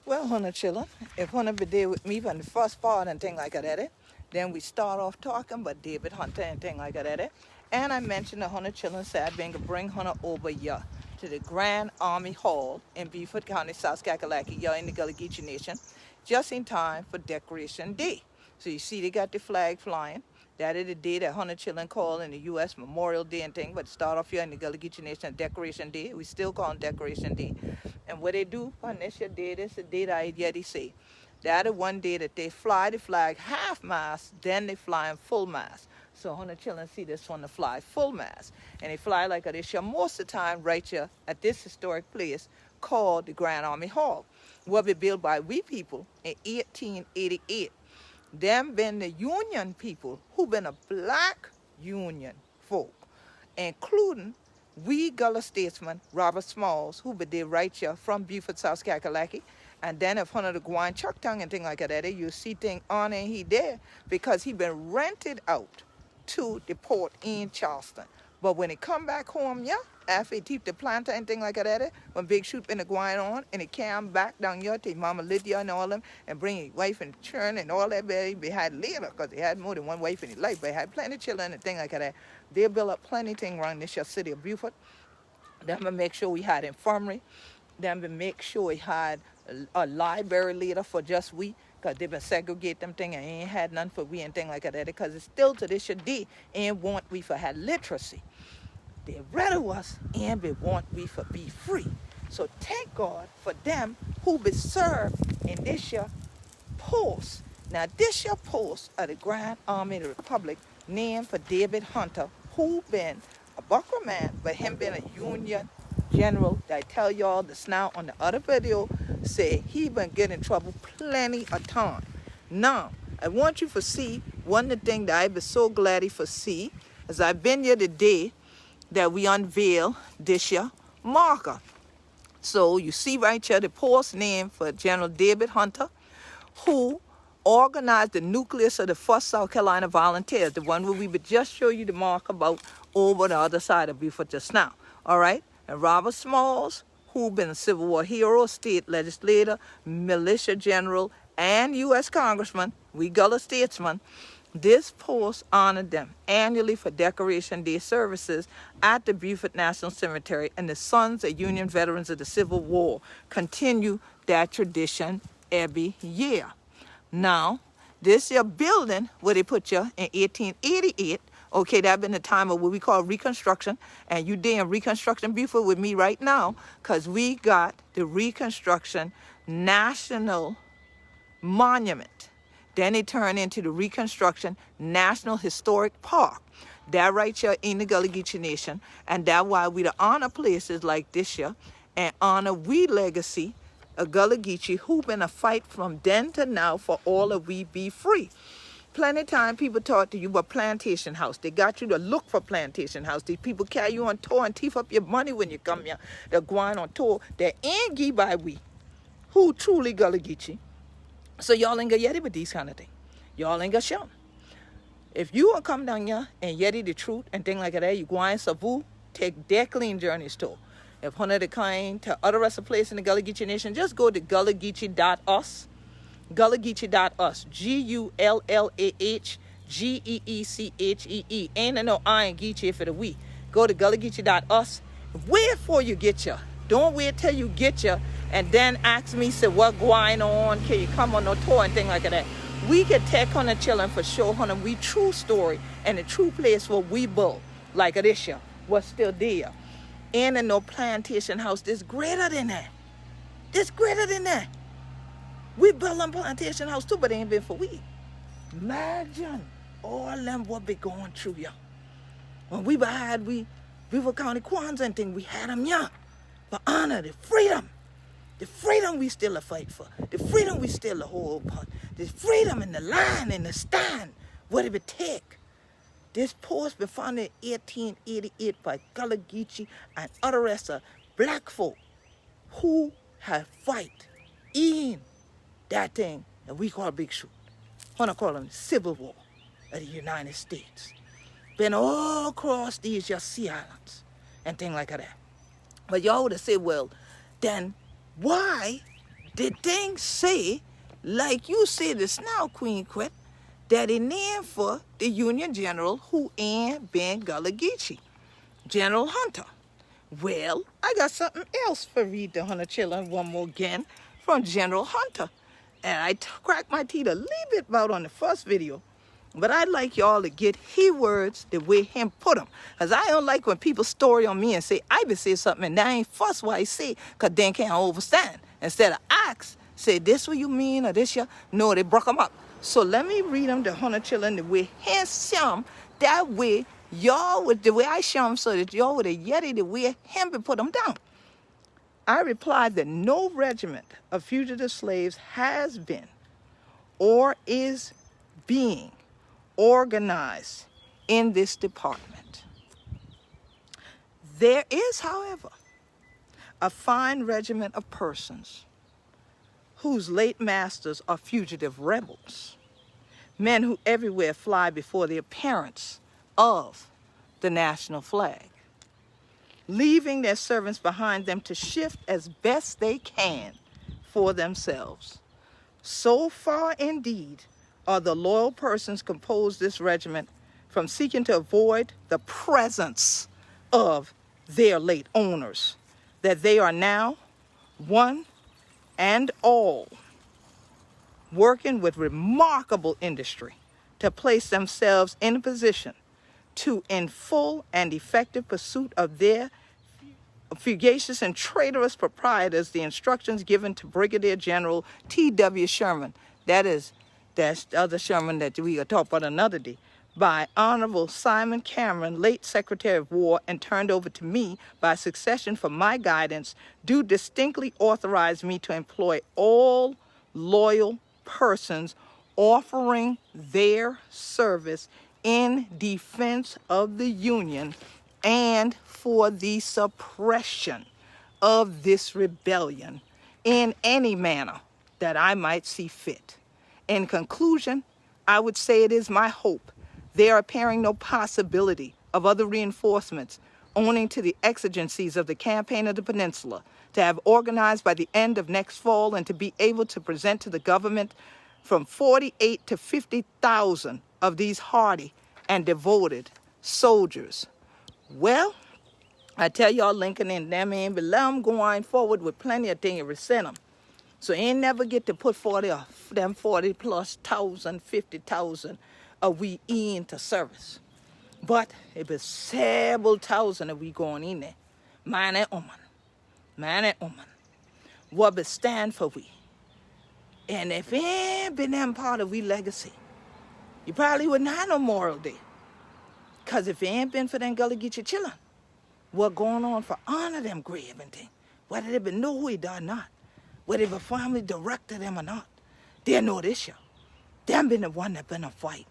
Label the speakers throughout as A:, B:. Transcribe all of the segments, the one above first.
A: Well, Hunter chillin'. If Hunter be there with me from the first part and thing like that, then we start off talking about David Hunter and thing like that. And I mentioned the Hunter chillin' said being to bring Hunter over here to the Grand Army Hall in Beaufort County, South Carolina, here in the Gullah Geechee Nation, just in time for Decoration Day. So you see they got the flag flying. That is the day that Hunter chillin' called in the U.S. Memorial Day and thing, but start off here in the Gullah Geechee Nation Decoration Day. We still call it Decoration Day. And what they do on this your day, this is the day that I yeddi say. That is one day that they fly the flag half mast, then they fly in full mast. So Hunter children see this one to fly full mast. And they fly like this here most of the time right here at this historic place called the Grand Army Hall. Was it built by we people in 1888. Them been the Union people who been a black Union folk, including we Gullah statesman Robert Smalls, who be there right here from Beaufort, South Carolina. And then if one of the Guan Chuck Tongue and thing like that, you see thing on and he there because he been rented out to the port in Charleston. But when he come back home, yeah, after he keep the planter and thing like that, when Big Shoot been going on and he came back down here to Mama Lydia and all them and bring his wife and children and all that, he had later because he had more than one wife in his life, but he had plenty of children and thing like that. They built up plenty of things around this city of Beaufort. Them to make sure we had infirmary. Them to make sure we had a library later for just we, because they been segregate them thing and ain't had none for we and thing like that, because it's still to this day and want we for had literacy. They rather us and they want we for be free. So thank God for them who be served in this year post. Now this year post of the Grand Army of the Republic named for David Hunter, who been a buckra man, but him being a Union general that I tell y'all this now on the other video, say he been getting in trouble plenty of time. Now, I want you to see one of the things that I've been so glad for see, as I've been here today, that we unveil this year marker. So you see right here the post name for General David Hunter, who organized the nucleus of the 1st South Carolina Volunteers, the one where we would just show you the mark about over the other side of Beaufort just now. All right? And Robert Smalls, who been a Civil War hero, state legislator, militia general, and U.S. congressman, we Gullah statesmen, this post honored them annually for Decoration Day services at the Beaufort National Cemetery, and the sons of Union veterans of the Civil War continue that tradition every year. Now, this here building where they put you in 1888, okay, that been the time of what we call Reconstruction, and you there in Reconstruction Beaufort with me right now, because we got the Reconstruction National Monument. Then it turned into the Reconstruction National Historic Park. That right here in the Gullah Geechee Nation, and that's why we to honor places like this here and honor we legacy of Gullah Geechee who been a fight from then to now for all of we be free. Plenty of time people talk to you about plantation house. They got you to look for plantation house. These people carry you on tour and thief up your money when you come here. They're going on tour. They ain't give by we who truly Gullah Geechee. So y'all ain't got yeddi with these kind of things. Y'all ain't got show. If you want to come down here and yeddi the truth and things like that, you go in Savu, take their clean journeys too. If one of the kind to other rest of place in the Gullah Geechee Nation, just go to gullahgeechee.us. Gullahgeechee.us. GULLAHGEECHEE. Ain't no I in Geechee for the we. Go to gullahgeechee.us. Wait for you get ya. Don't wait till you get ya and then ask me, say, what going on? Can you come on no tour and thing like that? We can take on the children for sure, honey. We true story and the true place where we built, like this year, was still there. And in no plantation house, this greater than that. This greater than that. We built a plantation house too, but it ain't been for we. Imagine all them what be going through ya. When we had Beaufort County Kwanzaa and thing, we had them young. For honor, the freedom we still a fight for. The freedom we still a hold upon. The freedom in the line and the stand. What it would take. This post been founded in 1888 by Gullah Geechee and other rest of black folk who have fight in that thing that we call Big Shoot. I want to call them the Civil War of the United States. Been all across these just sea islands and things like that. But y'all would have said, well, then why the thing say, like you say this now, Queen Quet, that it named for the Union General who ain't been Gullah Geechee, General Hunter. Well, I got something else for read the Hunter children one more again from General Hunter. And I cracked my teeth a little bit about on the first video. But I'd like y'all to get he words the way him put them. Because I don't like when people story on me and say, I be say something and that ain't fuss what I say, because then can't understand. Instead of ask, say this what you mean or this ya. No, they broke them up. So let me read them the Hunter children the way him some. That way, y'all with the way I show them so that y'all with a yeddi the way him be put them down. I replied that no regiment of fugitive slaves has been or is being organized in this department. There is, however, a fine regiment of persons whose late masters are fugitive rebels, men who everywhere fly before the appearance of the national flag, leaving their servants behind them to shift as best they can for themselves. So far, indeed, are the loyal persons compose this regiment from seeking to avoid the presence of their late owners, that they are now, one and all, working with remarkable industry to place themselves in a position to, in full and effective pursuit of their fugacious and traitorous proprietors, the instructions given to Brigadier General T.W. Sherman, that's the other Sherman that we will talk about another day, by Honorable Simon Cameron, late Secretary of War, and turned over to me by succession for my guidance, do distinctly authorize me to employ all loyal persons offering their service in defense of the Union and for the suppression of this rebellion in any manner that I might see fit. In conclusion, I would say it is my hope there appearing no possibility of other reinforcements owing to the exigencies of the campaign of the peninsula, to have organized by the end of next fall and to be able to present to the government from 48 to 50,000 of these hardy and devoted soldiers. Well, I tell y'all, Lincoln and them ain't but let them go on forward with plenty of things to send them. So ain't never get to put 40 plus thousand, 50,000 of we into service. But it be several thousand of we going in there. Man and woman. What be stand for we. And if it ain't been them part of we legacy, you probably wouldn't have no Memorial Day. Because if it ain't been for them Gullah Geechee children, what going on for honor them grave and thing, whether they be know who he done or not, whether the family directed them or not, they know this year. Them been the one that been a fight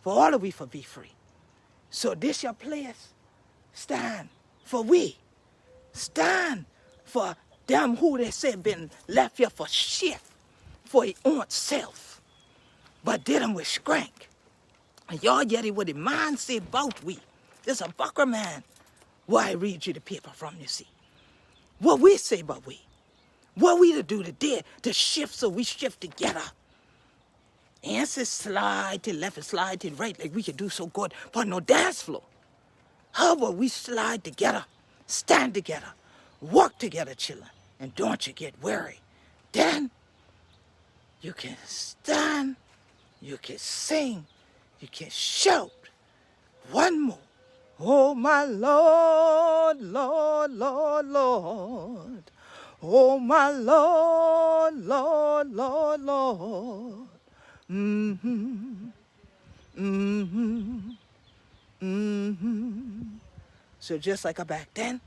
A: for all of we for be free. So this your place, stand for we. Stand for them who they say been left here for shift, for his own self, but did them with strength. And y'all yeddi what the man say about we. This a bucker man. Why I read you the paper from, you see. What we say about we. What we to do today to shift so we shift together. Answer slide to left and slide to right like we can do so good, but no dance floor. How about we slide together, stand together, work together, children, and don't you get weary. Then you can stand, you can sing, you can shout. One more. Oh, my Lord, Lord, Lord, Lord. Oh, my Lord, Lord, Lord, Lord. Mm-hmm. Mm-hmm. Mm-hmm. So just like back then,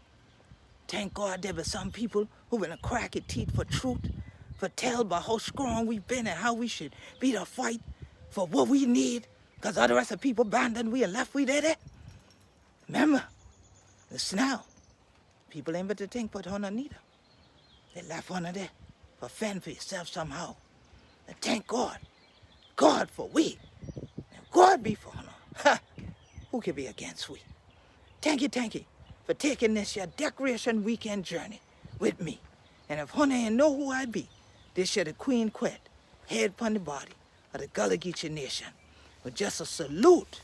A: thank God there were some people who been a crack at teeth for truth, for tell about how strong we've been and how we should be to fight for what we need, because all the rest of people abandoned we and left we there. Remember, it's now. People ain't but to think but on Anita. They left one of there for fend for yourself somehow. And thank God. God for we. And God be for honor. Ha! Who can be against we? Thank you for taking this your decoration weekend journey with me. And if honey ain't know who I be, This should the Queen Quet, head upon the body of the Gullah Geechee Nation. But just a salute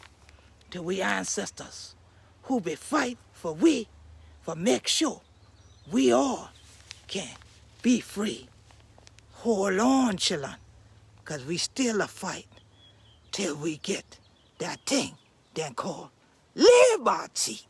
A: to we ancestors who be fight for make sure we all can be free. Hold on, children, because we still a fight till we get that thing then called liberty.